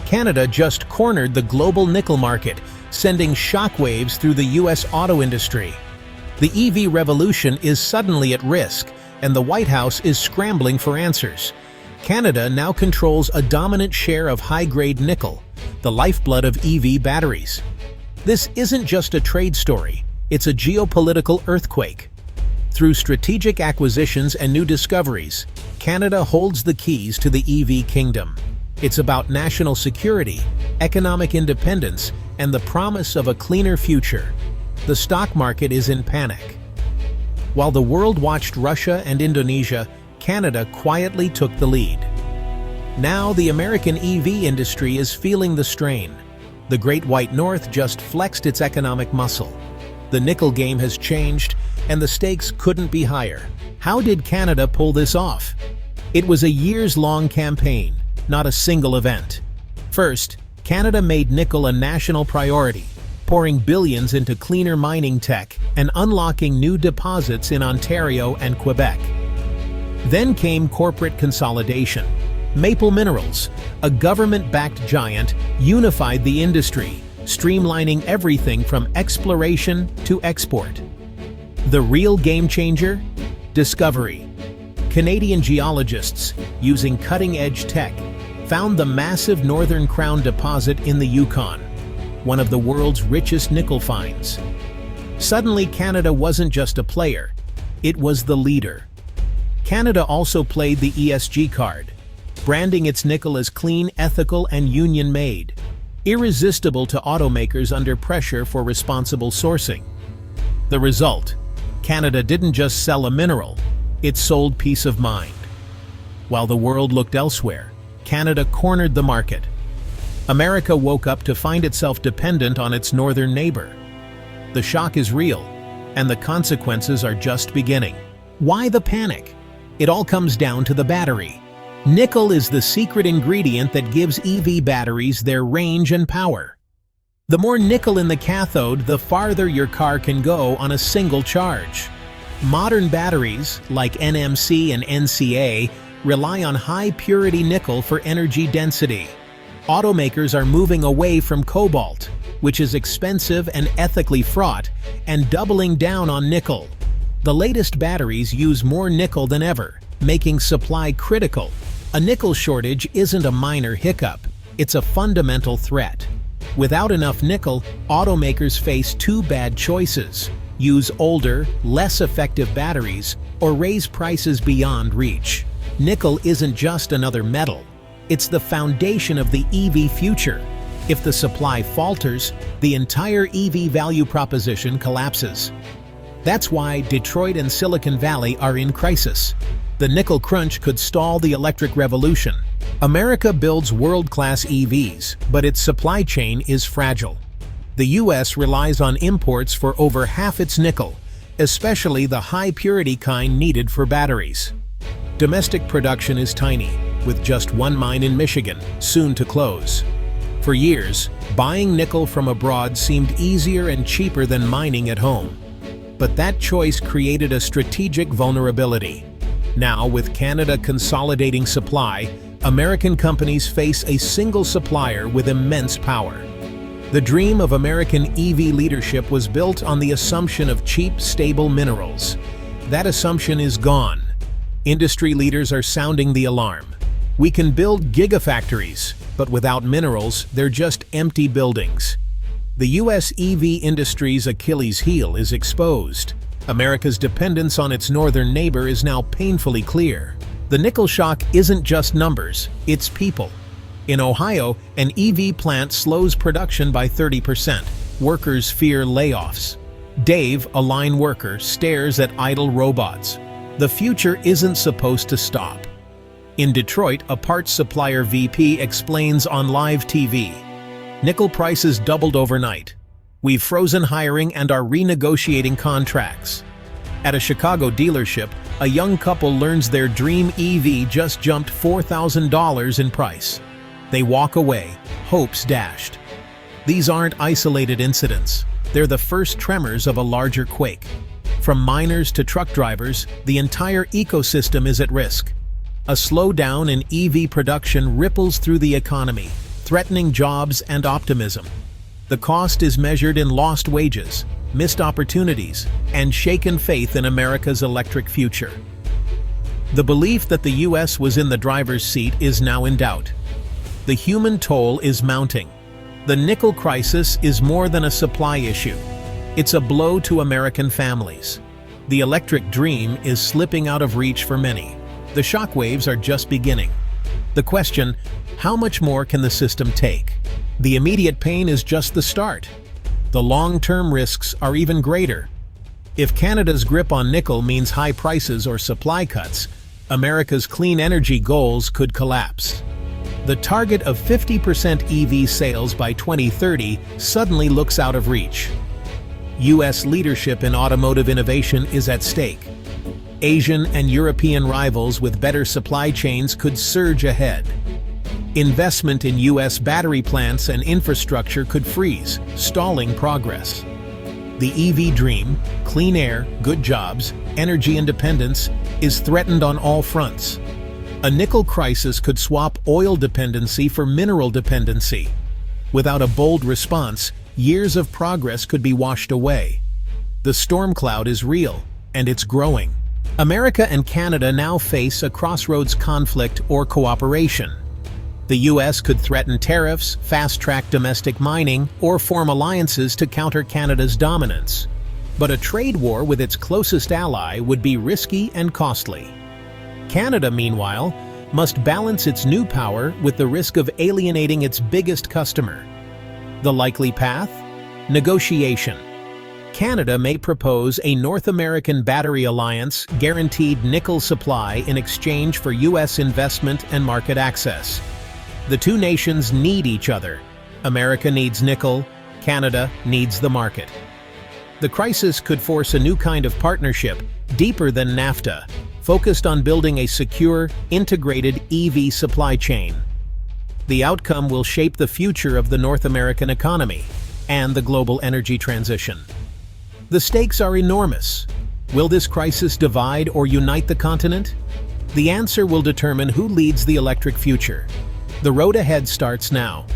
Canada just cornered the global nickel market, sending shockwaves through the US auto industry. The EV revolution is suddenly at risk, and the White House is scrambling for answers. Canada now controls a dominant share of high-grade nickel, the lifeblood of EV batteries. This isn't just a trade story, it's a geopolitical earthquake. Through strategic acquisitions and new discoveries, Canada holds the keys to the EV kingdom. It's about national security, economic independence, and the promise of a cleaner future. The stock market is in panic. While the world watched Russia and Indonesia, Canada quietly took the lead. Now the American EV industry is feeling the strain. The Great White North just flexed its economic muscle. The nickel game has changed, and the stakes couldn't be higher. How did Canada pull this off? It was a years-long campaign, not a single event. First, Canada made nickel a national priority, pouring billions into cleaner mining tech and unlocking new deposits in Ontario and Quebec. Then came corporate consolidation. Maple Minerals, a government-backed giant, unified the industry, streamlining everything from exploration to export. The real game changer? Discovery. Canadian geologists, using cutting-edge tech, found the massive Northern Crown deposit in the Yukon, one of the world's richest nickel finds. Suddenly, Canada wasn't just a player, it was the leader. Canada also played the ESG card, branding its nickel as clean, ethical, and union-made, irresistible to automakers under pressure for responsible sourcing. The result? Canada didn't just sell a mineral, it sold peace of mind. While the world looked elsewhere, Canada cornered the market. America woke up to find itself dependent on its northern neighbor. The shock is real, and the consequences are just beginning. Why the panic? It all comes down to the battery. Nickel is the secret ingredient that gives EV batteries their range and power. The more nickel in the cathode, the farther your car can go on a single charge. Modern batteries, like NMC and NCA, rely on high-purity nickel for energy density. Automakers are moving away from cobalt, which is expensive and ethically fraught, and doubling down on nickel. The latest batteries use more nickel than ever, making supply critical. A nickel shortage isn't a minor hiccup, it's a fundamental threat. Without enough nickel, automakers face two bad choices: use older, less effective batteries, or raise prices beyond reach. Nickel isn't just another metal, it's the foundation of the EV future. If the supply falters, the entire EV value proposition collapses. That's why Detroit and Silicon Valley are in crisis. The nickel crunch could stall the electric revolution. America builds world-class EVs, but its supply chain is fragile. The US relies on imports for over half its nickel, especially the high-purity kind needed for batteries. Domestic production is tiny, with just one mine in Michigan, soon to close. For years, buying nickel from abroad seemed easier and cheaper than mining at home. But that choice created a strategic vulnerability. Now, with Canada consolidating supply, American companies face a single supplier with immense power. The dream of American EV leadership was built on the assumption of cheap, stable minerals. That assumption is gone. Industry leaders are sounding the alarm. We can build gigafactories, but without minerals, they're just empty buildings. The US EV industry's Achilles heel is exposed. America's dependence on its northern neighbor is now painfully clear. The nickel shock isn't just numbers, it's people. In Ohio, an EV plant slows production by 30%. Workers fear layoffs. Dave, a line worker, stares at idle robots. The future isn't supposed to stop. In Detroit, a parts supplier VP explains on live TV, "Nickel prices doubled overnight. We've frozen hiring and are renegotiating contracts." At a Chicago dealership, a young couple learns their dream EV just jumped $4,000 in price. They walk away, hopes dashed. These aren't isolated incidents. They're the first tremors of a larger quake. From miners to truck drivers, the entire ecosystem is at risk. A slowdown in EV production ripples through the economy, threatening jobs and optimism. The cost is measured in lost wages, missed opportunities, and shaken faith in America's electric future. The belief that the U.S. was in the driver's seat is now in doubt. The human toll is mounting. The nickel crisis is more than a supply issue. It's a blow to American families. The electric dream is slipping out of reach for many. The shockwaves are just beginning. The question, how much more can the system take? The immediate pain is just the start. The long-term risks are even greater. If Canada's grip on nickel means high prices or supply cuts, America's clean energy goals could collapse. The target of 50% EV sales by 2030 suddenly looks out of reach. U.S. leadership in automotive innovation is at stake. Asian and European rivals with better supply chains could surge ahead. Investment in U.S. battery plants and infrastructure could freeze, stalling progress. The EV dream, clean air, good jobs, energy independence, is threatened on all fronts. A nickel crisis could swap oil dependency for mineral dependency. Without a bold response, years of progress could be washed away. The storm cloud is real, and it's growing. America and Canada now face a crossroads conflict or cooperation. The U.S. could threaten tariffs, fast-track domestic mining, or form alliances to counter Canada's dominance. But a trade war with its closest ally would be risky and costly. Canada, meanwhile, must balance its new power with the risk of alienating its biggest customer. The likely path? Negotiation. Canada may propose a North American battery alliance, guaranteed nickel supply in exchange for U.S. investment and market access. The two nations need each other. America needs nickel, Canada needs the market. The crisis could force a new kind of partnership, deeper than NAFTA, focused on building a secure, integrated EV supply chain. The outcome will shape the future of the North American economy and the global energy transition. The stakes are enormous. Will this crisis divide or unite the continent? The answer will determine who leads the electric future. The road ahead starts now.